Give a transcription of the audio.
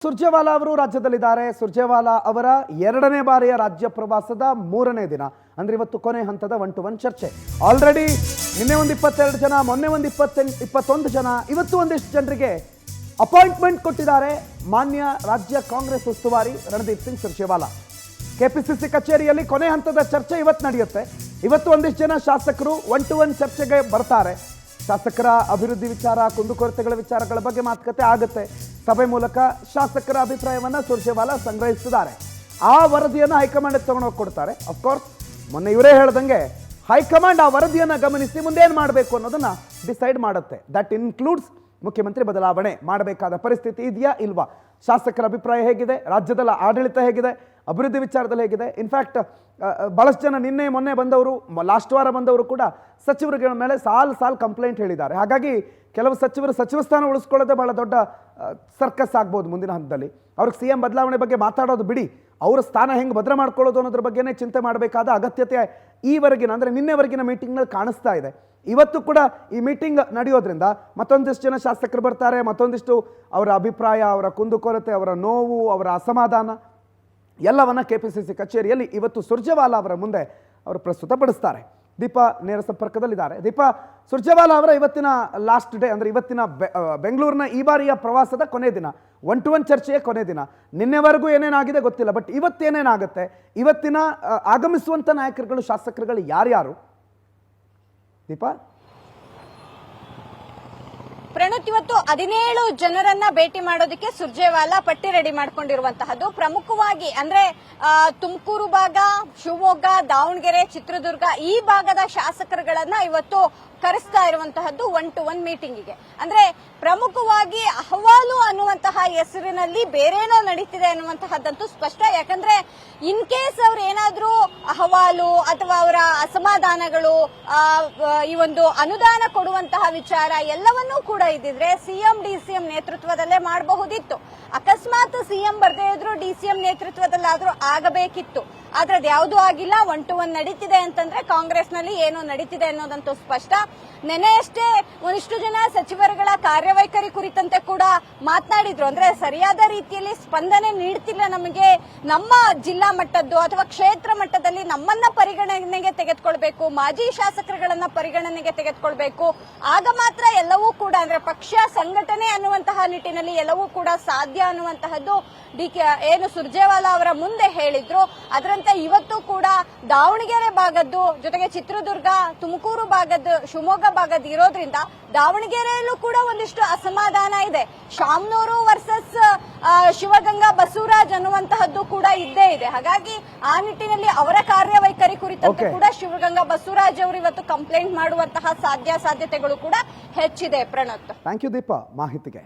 ಸುರ್ಜೇವಾಲಾ ಅವರು ರಾಜ್ಯದಲ್ಲಿದ್ದಾರೆ. ಸುರ್ಜೇವಾಲಾ ಅವರ 2ನೇ ಬಾರಿಯ ರಾಜ್ಯ ಪ್ರವಾಸದ 3ನೇ ದಿನ ಅಂದ್ರೆ ಇವತ್ತು ಕೊನೆ ಹಂತದ 1-to-1 ಚರ್ಚೆ. ಆಲ್ರೆಡಿ ನಿನ್ನೆ ಒಂದು 22 ಜನ, ಮೊನ್ನೆ ಒಂದು 21 ಜನ, ಇವತ್ತು ಒಂದಿಷ್ಟು ಜನರಿಗೆ ಅಪಾಯಿಂಟ್ಮೆಂಟ್ ಕೊಟ್ಟಿದ್ದಾರೆ ಮಾನ್ಯ ರಾಜ್ಯ ಕಾಂಗ್ರೆಸ್ ಉಸ್ತುವಾರಿ ರಣದೀಪ್ ಸಿಂಗ್ ಸುರ್ಜೇವಾಲಾ. ಕೆಪಿಸಿಸಿ ಕಚೇರಿಯಲ್ಲಿ ಕೊನೆ ಹಂತದ ಚರ್ಚೆ ಇವತ್ತು ನಡೆಯುತ್ತೆ. ಇವತ್ತು ಒಂದಿಷ್ಟು ಜನ ಶಾಸಕರು 1-to-1 ಚರ್ಚೆಗೆ ಬರ್ತಾರೆ. ಶಾಸಕರ ಅಭಿವೃದ್ಧಿ ವಿಚಾರ, ಕುಂದುಕೊರತೆಗಳ ವಿಚಾರಗಳ ಬಗ್ಗೆ ಮಾತುಕತೆ ಆಗುತ್ತೆ. ಸಭೆ ಮೂಲಕ ಶಾಸಕರ ಅಭಿಪ್ರಾಯವನ್ನು ಸುರ್ಜೇವಾಲಾ ಸಂಗ್ರಹಿಸಿದ್ದಾರೆ. ಆ ವರದಿಯನ್ನು ಹೈಕಮಾಂಡ್ ತಗೊಂಡೋಗಿ ಕೊಡ್ತಾರೆ. ಅಫ್ಕೋರ್ಸ್ ಮೊನ್ನೆ ಇವರೇ ಹೇಳ್ದಂಗೆ ಹೈಕಮಾಂಡ್ ಆ ವರದಿಯನ್ನು ಗಮನಿಸಿ ಮುಂದೇನು ಮಾಡಬೇಕು ಅನ್ನೋದನ್ನ ಡಿಸೈಡ್ ಮಾಡುತ್ತೆ. ದಟ್ ಇನ್ಕ್ಲೂಡ್ಸ್ ಮುಖ್ಯಮಂತ್ರಿ ಬದಲಾವಣೆ ಮಾಡಬೇಕಾದ ಪರಿಸ್ಥಿತಿ ಇದೆಯಾ ಇಲ್ವಾ, ಶಾಸಕರ ಅಭಿಪ್ರಾಯ ಹೇಗಿದೆ, ರಾಜ್ಯದ ಆಡಳಿತ ಹೇಗಿದೆ, ಅಭಿವೃದ್ಧಿ ವಿಚಾರದಲ್ಲಿ ಹೇಗಿದೆ. ಇನ್ಫ್ಯಾಕ್ಟ್ ಬಹಳಷ್ಟು ಜನ ನಿನ್ನೆ ಮೊನ್ನೆ ಬಂದವರು, ಲಾಸ್ಟ್ ವಾರ ಬಂದವರು ಕೂಡ ಸಚಿವರುಗಳ ಮೇಲೆ ಸಾಲು ಕಂಪ್ಲೇಂಟ್ ಹೇಳಿದ್ದಾರೆ. ಹಾಗಾಗಿ ಕೆಲವು ಸಚಿವರು ಸಚಿವ ಸ್ಥಾನ ಉಳಿಸ್ಕೊಳ್ಳೋದೇ ಬಹಳ ದೊಡ್ಡ ಸರ್ಕಸ್ ಆಗ್ಬೋದು ಮುಂದಿನ ಹಂತದಲ್ಲಿ. ಅವ್ರಿಗೆ CM ಬದಲಾವಣೆ ಬಗ್ಗೆ ಮಾತಾಡೋದು ಬಿಡಿ, ಅವರ ಸ್ಥಾನ ಹೆಂಗೆ ಭದ್ರ ಮಾಡ್ಕೊಳ್ಳೋದು ಅನ್ನೋದ್ರ ಬಗ್ಗೆನೇ ಚಿಂತೆ ಮಾಡಬೇಕಾದ ಅಗತ್ಯತೆ ಈವರೆಗಿನ ಅಂದರೆ ನಿನ್ನೆವರೆಗಿನ ಮೀಟಿಂಗ್ನಲ್ಲಿ ಕಾಣಿಸ್ತಾ ಇದೆ. ಇವತ್ತು ಕೂಡ ಈ ಮೀಟಿಂಗ್ ನಡೆಯೋದ್ರಿಂದ ಮತ್ತೊಂದಿಷ್ಟು ಜನ ಶಾಸಕರು ಬರ್ತಾರೆ. ಮತ್ತೊಂದಿಷ್ಟು ಅವರ ಅಭಿಪ್ರಾಯ, ಅವರ ಕುಂದುಕೊರತೆ, ಅವರ ನೋವು, ಅವರ ಅಸಮಾಧಾನ ಎಲ್ಲವನ್ನ ಕೆಪಿಸಿಸಿ ಕಚೇರಿಯಲ್ಲಿ ಇವತ್ತು ಸುರ್ಜೇವಾಲಾ ಅವರ ಮುಂದೆ ಅವರು ಪ್ರಸ್ತುತಪಡಿಸ್ತಾರೆ. ದೀಪಾ ನೇರ ಸಂಪರ್ಕದಲ್ಲಿದ್ದಾರೆ. ದೀಪಾ, ಸುರ್ಜೇವಾಲಾ ಅವರ ಇವತ್ತಿನ ಲಾಸ್ಟ್ ಡೇ ಅಂದರೆ ಇವತ್ತಿನ ಬೆಂಗಳೂರಿನ ಈ ಬಾರಿಯ ಪ್ರವಾಸದ ಕೊನೆ ದಿನ, 1-to-1 ಚರ್ಚೆಯ ಕೊನೆ ದಿನ. ನಿನ್ನೆವರೆಗೂ ಏನೇನಾಗಿದೆ ಗೊತ್ತಿಲ್ಲ, ಬಟ್ ಇವತ್ತೇನೇನಾಗುತ್ತೆ, ಇವತ್ತಿನ ಆಗಮಿಸುವಂಥ ನಾಯಕರುಗಳು, ಶಾಸಕರುಗಳು ಯಾರ್ಯಾರು? ದೀಪಾ, ಪ್ರಣುತ್, ಇವತ್ತು 17 ಜನರನ್ನ ಭೇಟಿ ಮಾಡೋದಕ್ಕೆ ಸುರ್ಜೇವಾಲಾ ಪಟ್ಟಿ ರೆಡಿ ಮಾಡ್ಕೊಂಡಿರುವಂತಹದ್ದು. ಪ್ರಮುಖವಾಗಿ ಅಂದ್ರೆ ತುಮಕೂರು ಭಾಗ, ಶಿವಮೊಗ್ಗ, ದಾವಣಗೆರೆ, ಚಿತ್ರದುರ್ಗ ಈ ಭಾಗದ ಶಾಸಕರುಗಳನ್ನ ಇವತ್ತು ಕರೆಸ್ತಾ ಇರುವಂತಹದ್ದು 1-to-1 ಮೀಟಿಂಗಿಗೆ. ಅಂದ್ರೆ ಪ್ರಮುಖವಾಗಿ ಅಹವಾಲು ಅನ್ನುವಂತಹ ಹೆಸರಿನಲ್ಲಿ ಬೇರೇನೋ ನಡೀತಿದೆ ಅನ್ನುವಂತಹದ್ದಂತೂ ಸ್ಪಷ್ಟ. ಯಾಕಂದ್ರೆ ಇನ್ ಕೇಸ್ ಅವ್ರು ಏನಾದ್ರೂ ಅಹವಾಲು ಅಥವಾ ಅವರ ಅಸಮಾಧಾನಗಳು, ಈ ಒಂದು ಅನುದಾನ ಕೊಡುವಂತಹ ವಿಚಾರ ಎಲ್ಲವನ್ನೂ ಕೂಡ ಇದ್ದಿದ್ರೆ CM DCM ನೇತೃತ್ವದಲ್ಲೇ ಮಾಡಬಹುದಿತ್ತು. ಅಕಸ್ಮಾತ್ CM ಬರ್ದೇ ಇದ್ರು DCM ನೇತೃತ್ವದಲ್ಲಾದ್ರೂ ಆಗಬೇಕಿತ್ತು. ಆದ್ರೆ ಅದ್ಯಾವುದೂ ಆಗಿಲ್ಲ. 1-to-1 ನಡೀತಿದೆ ಅಂತಂದ್ರೆ ಕಾಂಗ್ರೆಸ್ ನಲ್ಲಿ ಏನೋ ನಡೀತಿದೆ ಅನ್ನೋದಂತೂ ಸ್ಪಷ್ಟ. ನೆನೆಯಷ್ಟೇ ಒಂದಿಷ್ಟು ಜನ ಸಚಿವರುಗಳ ಕಾರ್ಯವೈಖರಿ ಕುರಿತಂತೆ ಕೂಡ ಮಾತನಾಡಿದ್ರು. ಅಂದ್ರೆ ಸರಿಯಾದ ರೀತಿಯಲ್ಲಿ ಸ್ಪಂದನೆ ನೀಡ್ತಿಲ್ಲ ನಮಗೆ, ನಮ್ಮ ಜಿಲ್ಲಾ ಮಟ್ಟದ್ದು ಅಥವಾ ಕ್ಷೇತ್ರ ಮಟ್ಟದಲ್ಲಿ ನಮ್ಮನ್ನ ಪರಿಗಣನೆಗೆ ತೆಗೆದುಕೊಳ್ಬೇಕು, ಮಾಜಿ ಶಾಸಕರುಗಳನ್ನ ಪರಿಗಣನೆಗೆ ತೆಗೆದುಕೊಳ್ಬೇಕು. ಆಗ ಮಾತ್ರ ಎಲ್ಲವೂ ಕೂಡ ಅಂದ್ರೆ ಪಕ್ಷ ಸಂಘಟನೆ ಅನ್ನುವಂತಹ ನಿಟ್ಟಿನಲ್ಲಿ ಎಲ್ಲವೂ ಕೂಡ ಸಾಧ್ಯ ಅನ್ನುವಂತಹದ್ದು ಏನು ಸುರ್ಜೇವಾಲಾ ಅವರ ಮುಂದೆ ಹೇಳಿದ್ರು. ಅದರಂತೆ ಇವತ್ತು ಕೂಡ ದಾವಣಗೆರೆ ಭಾಗದ್ದು ಜೊತೆಗೆ ಚಿತ್ರದುರ್ಗ, ತುಮಕೂರು ಭಾಗದ್ದು, ಶಿವಮೊಗ್ಗ ಭಾಗದ್ದು ಇರೋದ್ರಿಂದ ದಾವಣಗೆರೆಯಲ್ಲೂ ಕೂಡ ಒಂದಿಷ್ಟು ಅಸಮಾಧಾನ ಇದೆ. ಶಾಮನೂರು ವರ್ಸಸ್ ಶಿವಗಂಗಾ ಬಸವರಾಜ್ ಅನ್ನುವಂತಹದ್ದು ಕೂಡ ಇದ್ದೇ ಇದೆ. ಹಾಗಾಗಿ ಆ ನಿಟ್ಟಿನಲ್ಲಿ ಅವರ ಕಾರ್ಯವೈಖರಿ ಕುರಿತಂತೆ ಕೂಡ ಶಿವಗಂಗಾ ಬಸವರಾಜ್ ಅವರು ಇವತ್ತು ಕಂಪ್ಲೇಂಟ್ ಮಾಡುವಂತಹ ಸಾಧ್ಯತೆಗಳು ಕೂಡ ಹೆಚ್ಚಿದೆ. ಪ್ರಣತ್, ಥ್ಯಾಂಕ್ ಯು ದೀಪಾ ಮಾಹಿತಿಗೆ.